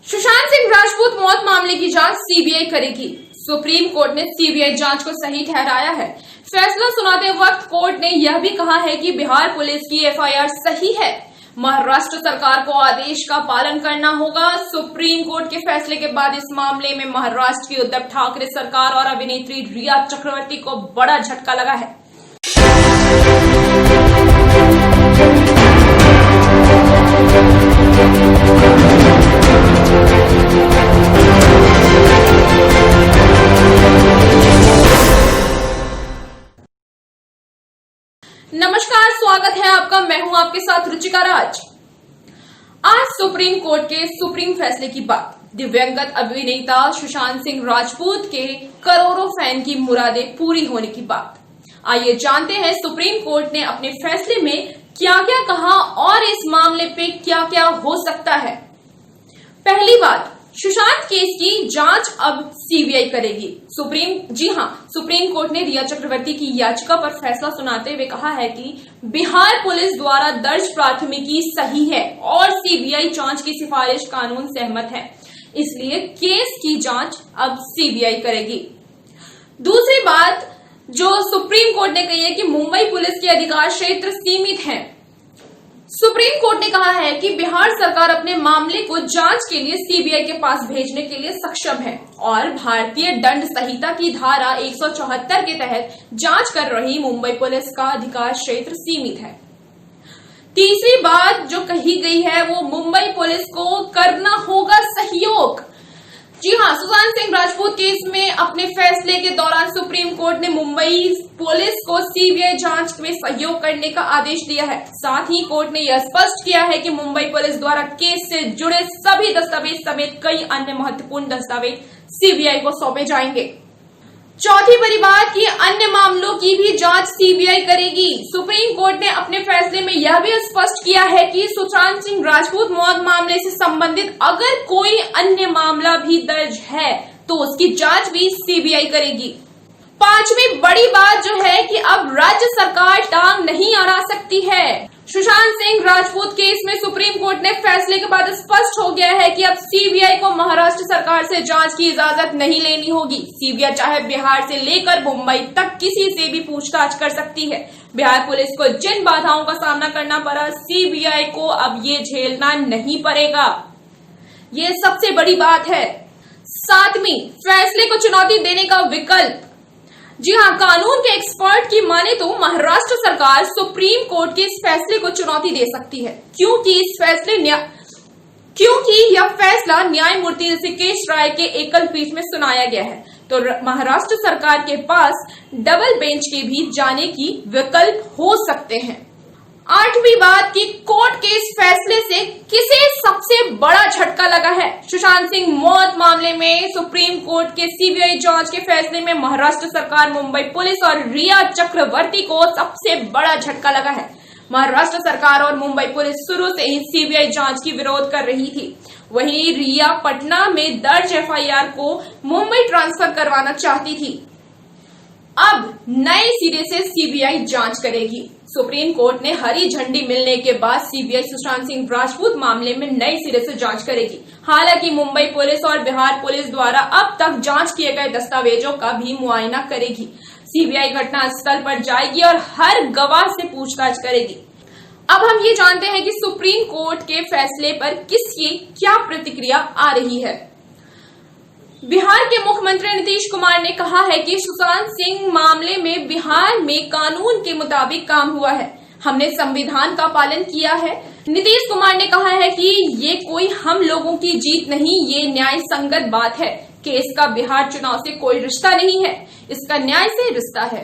सुशांत सिंह राजपूत मौत मामले की जांच सीबीआई करेगी। सुप्रीम कोर्ट ने सीबीआई जांच को सही ठहराया है। फैसला सुनाते वक्त कोर्ट ने यह भी कहा है कि बिहार पुलिस की एफआईआर सही है। महाराष्ट्र सरकार को आदेश का पालन करना होगा। सुप्रीम कोर्ट के फैसले के बाद इस मामले में महाराष्ट्र की उद्धव ठाकरे सरकार और अभिनेत्री रिया चक्रवर्ती को बड़ा झटका लगा है। नमस्कार, स्वागत है आपका। मैं हूं आपके साथ रुचिका राज। आज सुप्रीम कोर्ट के सुप्रीम फैसले की बात। दिवंगत अभिनेता सुशांत सिंह राजपूत के करोड़ों फैन की मुरादें पूरी होने की बात। आइए जानते हैं सुप्रीम कोर्ट ने अपने फैसले में क्या क्या कहा और इस मामले पे क्या क्या हो सकता है। पहली बात, सुशांत केस की जांच अब सीबीआई करेगी। सुप्रीम कोर्ट ने रिया चक्रवर्ती की याचिका पर फैसला सुनाते हुए कहा है कि बिहार पुलिस द्वारा दर्ज प्राथमिकी सही है और सीबीआई जांच की सिफारिश कानून सहमत है, इसलिए केस की जांच अब सीबीआई करेगी। दूसरी बात जो सुप्रीम कोर्ट ने कही है कि मुंबई पुलिस के अधिकार क्षेत्र सीमित हैं। सुप्रीम कोर्ट ने कहा है कि बिहार सरकार अपने मामले को जांच के लिए सीबीआई के पास भेजने के लिए सक्षम है और भारतीय दंड संहिता की धारा 174 के तहत जांच कर रही मुंबई पुलिस का अधिकार क्षेत्र सीमित है। तीसरी बात जो कही गई है वो मुंबई पुलिस को करना होगा सहयोग। जी हां, सुशांत सिंह राजपूत केस में अपने फैसले के दौरान सुप्रीम कोर्ट ने मुंबई पुलिस को सीबीआई जांच में सहयोग करने का आदेश दिया है। साथ ही कोर्ट ने यह स्पष्ट किया है कि मुंबई पुलिस द्वारा केस से जुड़े सभी दस्तावेज समेत कई अन्य महत्वपूर्ण दस्तावेज सीबीआई को सौंपे जाएंगे। चौथी बड़ी बात कि अन्य मामलों की भी जांच सीबीआई करेगी। सुप्रीम कोर्ट ने अपने फैसले में यह भी स्पष्ट किया है कि सुशांत सिंह राजपूत मौत मामले से संबंधित अगर कोई अन्य मामला भी दर्ज है तो उसकी जांच भी सीबीआई करेगी। पांचवी बड़ी बात जो है कि अब राज्य सरकार टांग नहीं अड़ा सकती है। सुशांत सिंह राजपूत केस में सुप्रीम कोर्ट ने फैसले के बाद स्पष्ट हो गया है कि अब सीबीआई को महाराष्ट्र सरकार से जांच की इजाजत नहीं लेनी होगी। सीबीआई चाहे बिहार से लेकर मुंबई तक किसी से भी पूछताछ कर सकती है। बिहार पुलिस को जिन बाधाओं का सामना करना पड़ा, सीबीआई को अब ये झेलना नहीं पड़ेगा। ये सबसे बड़ी बात है। सातवीं, फैसले को चुनौती देने का विकल्प। जी हां, कानून के एक्सपर्ट की माने तो महाराष्ट्र सरकार सुप्रीम कोर्ट के इस फैसले को चुनौती दे सकती है, क्योंकि यह फैसला न्यायमूर्ति ऋषिकेश राय के एकल पीठ में सुनाया गया है। तो महाराष्ट्र सरकार के पास डबल बेंच के भी जाने की विकल्प हो सकते हैं। आठवीं बात कि कोर्ट के इस फैसले से किसे सबसे बड़ा झटका लगा है। सुशांत सिंह मौत मामले में सुप्रीम कोर्ट के सीबीआई जांच के फैसले में महाराष्ट्र सरकार, मुंबई पुलिस और रिया चक्रवर्ती को सबसे बड़ा झटका लगा है। महाराष्ट्र सरकार और मुंबई पुलिस शुरू से ही सीबीआई जांच की विरोध कर रही थी। वहीं रिया पटना में दर्ज एफआईआर को मुंबई ट्रांसफर करवाना चाहती थी। अब नए सिरे से सीबीआई जांच करेगी। सुप्रीम कोर्ट ने हरी झंडी मिलने के बाद सीबीआई सुशांत सिंह राजपूत मामले में नए सिरे से जांच करेगी। हालांकि मुंबई पुलिस और बिहार पुलिस द्वारा अब तक जांच किए गए दस्तावेजों का भी मुआयना करेगी। सीबीआई घटनास्थल पर जाएगी और हर गवाह से पूछताछ करेगी। अब हम ये जानते हैं कि सुप्रीम कोर्ट के फैसले पर किसकी क्या प्रतिक्रिया आ रही है। बिहार के मुख्यमंत्री नीतीश कुमार ने कहा है कि सुशांत सिंह मामले में बिहार में कानून के मुताबिक काम हुआ है। हमने संविधान का पालन किया है। नीतीश कुमार ने कहा है कि ये कोई हम लोगों की जीत नहीं, ये न्याय संगत बात है। केस का बिहार चुनाव से कोई रिश्ता नहीं है, इसका न्याय से रिश्ता है।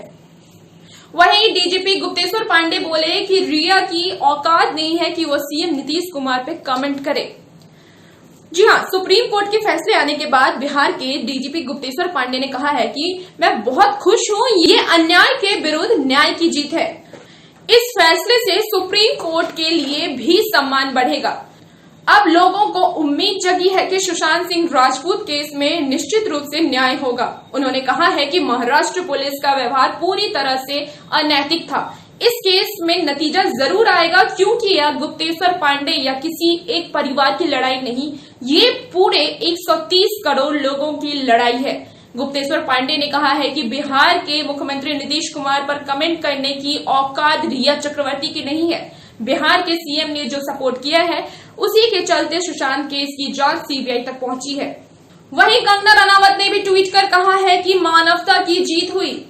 वहीं डीजीपी गुप्तेश्वर पांडे बोले कि रिया की औकात नहीं है कि वो सीएम नीतीश कुमार पे कमेंट करे। जी हां, सुप्रीम कोर्ट के फैसले आने के बाद बिहार के डीजीपी गुप्तेश्वर पांडे ने कहा है कि मैं बहुत खुश हूं, ये अन्याय के विरुद्ध न्याय की जीत है। इस फैसले से सुप्रीम कोर्ट के लिए भी सम्मान बढ़ेगा। अब लोगों को उम्मीद जगी है कि सुशांत सिंह राजपूत केस में निश्चित रूप से न्याय होगा। उन्होंने कहा है कि महाराष्ट्र पुलिस का व्यवहार पूरी तरह से अनैतिक था। इस केस में नतीजा जरूर आएगा, क्योंकि यह गुप्तेश्वर पांडे या किसी एक परिवार की लड़ाई नहीं, ये पूरे 130 करोड़ लोगों की लड़ाई है। गुप्तेश्वर पांडे ने कहा है कि बिहार के मुख्यमंत्री नीतीश कुमार पर कमेंट करने की औकात रिया चक्रवर्ती की नहीं है। बिहार के सीएम ने जो सपोर्ट किया है उसी के चलते सुशांत केस की जांच सीबीआई तक पहुंची है। वहीं कंगना रनावत ने भी ट्वीट कर कहा है कि मानवता की जीत हुई,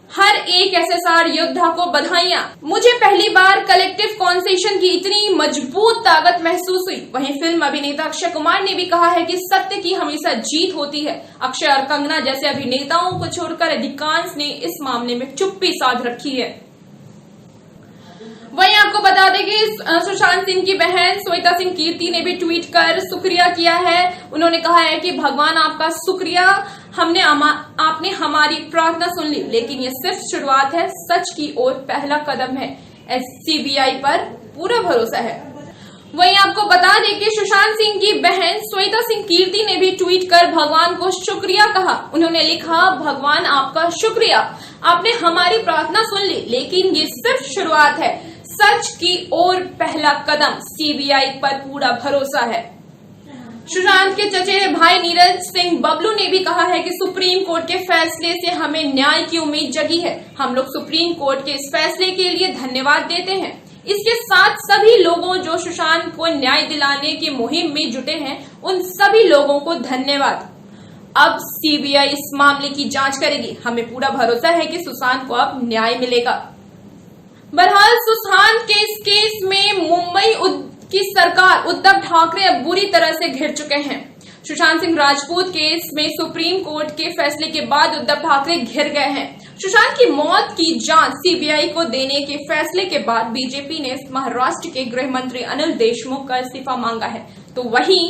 हर एक एसएसआर योद्धा को बधाइयां। मुझे पहली बार कलेक्टिव कॉन्सेशन की इतनी मजबूत ताकत महसूस हुई। वहीं फिल्म अभिनेता अक्षय कुमार ने भी कहा है कि सत्य की हमेशा जीत होती है। अक्षय और कंगना जैसे अभिनेताओं को छोड़कर अधिकांश ने इस मामले में चुप्पी साध रखी है। वहीं आपको बता दें कि सुशांत सिंह की बहन श्वेता सिंह कीर्ति ने भी ट्वीट कर शुक्रिया किया है। उन्होंने कहा है कि भगवान आपका शुक्रिया, आपने हमारी प्रार्थना सुन ली, लेकिन ये सिर्फ शुरुआत है, सच की ओर पहला कदम है। सीबीआई पर पूरा भरोसा है। वहीं आपको बता दें कि सुशांत सिंह की बहन श्वेता सिंह कीर्ति ने भी ट्वीट कर भगवान को शुक्रिया कहा। उन्होंने लिखा, भगवान आपका शुक्रिया, आपने हमारी प्रार्थना सुन ली, लेकिन ये सिर्फ शुरुआत है, सच की ओर पहला कदम, सीबीआई पर पूरा भरोसा है। सुशांत के चचेरे भाई नीरज सिंह बबलू ने भी कहा है कि सुप्रीम कोर्ट के फैसले से हमें न्याय की उम्मीद जगी है। हम लोग सुप्रीम कोर्ट के इस फैसले के लिए धन्यवाद देते हैं। इसके साथ सभी लोगों जो सुशांत को न्याय दिलाने की मुहिम में जुटे हैं, उन सभी लोगों को धन्यवाद। अब सीबीआई इस मामले की जांच करेगी। हमें पूरा भरोसा है कि सुशांत को अब न्याय मिलेगा। बहरहाल सुशांत के इस केस में मुंबई की सरकार उद्धव ठाकरे अब बुरी तरह से घिर चुके हैं। सुशांत सिंह राजपूत केस में सुप्रीम कोर्ट के फैसले के बाद उद्धव ठाकरे घिर गए हैं। सुशांत की मौत की जांच सीबीआई को देने के फैसले के बाद बीजेपी ने महाराष्ट्र के गृह मंत्री अनिल देशमुख का इस्तीफा मांगा है। तो वहीं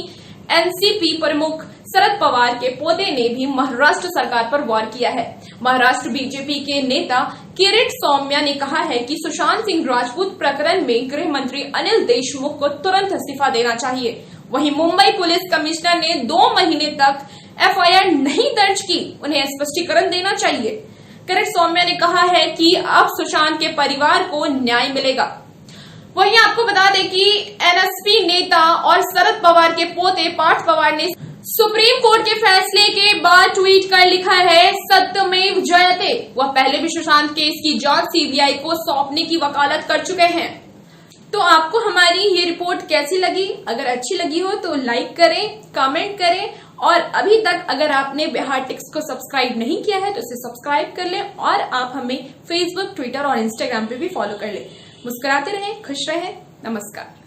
एनसीपी प्रमुख शरद पवार के पोते ने भी महाराष्ट्र सरकार पर वार किया है। महाराष्ट्र बीजेपी के नेता किरीट सौम्या ने कहा है कि सुशांत सिंह राजपूत प्रकरण में गृह मंत्री अनिल देशमुख को तुरंत इस्तीफा देना चाहिए। वहीं मुंबई पुलिस कमिश्नर ने 2 महीने तक एफआईआर नहीं दर्ज की, उन्हें स्पष्टीकरण देना चाहिए। किरीट सौम्या ने कहा है कि अब सुशांत के परिवार को न्याय मिलेगा। वहीं आपको बता दें कि एनएसपी नेता और शरद पवार के पोते पार्थ पवार ने सुप्रीम कोर्ट के फैसले के बाद ट्वीट कर लिखा है, सत्यमेव जयते। वह पहले भी सुशांत केस की जांच सीबीआई को सौंपने की वकालत कर चुके हैं। तो आपको हमारी ये रिपोर्ट कैसी लगी? अगर अच्छी लगी हो तो लाइक करें, कमेंट करें, और अभी तक अगर आपने बिहार टिक्स को सब्सक्राइब नहीं किया है तो इसे सब्सक्राइब कर लें, और आप हमें फेसबुक, ट्विटर और इंस्टाग्राम पे भी फॉलो कर लें। मुस्कुराते रहें, खुश रहें। नमस्कार।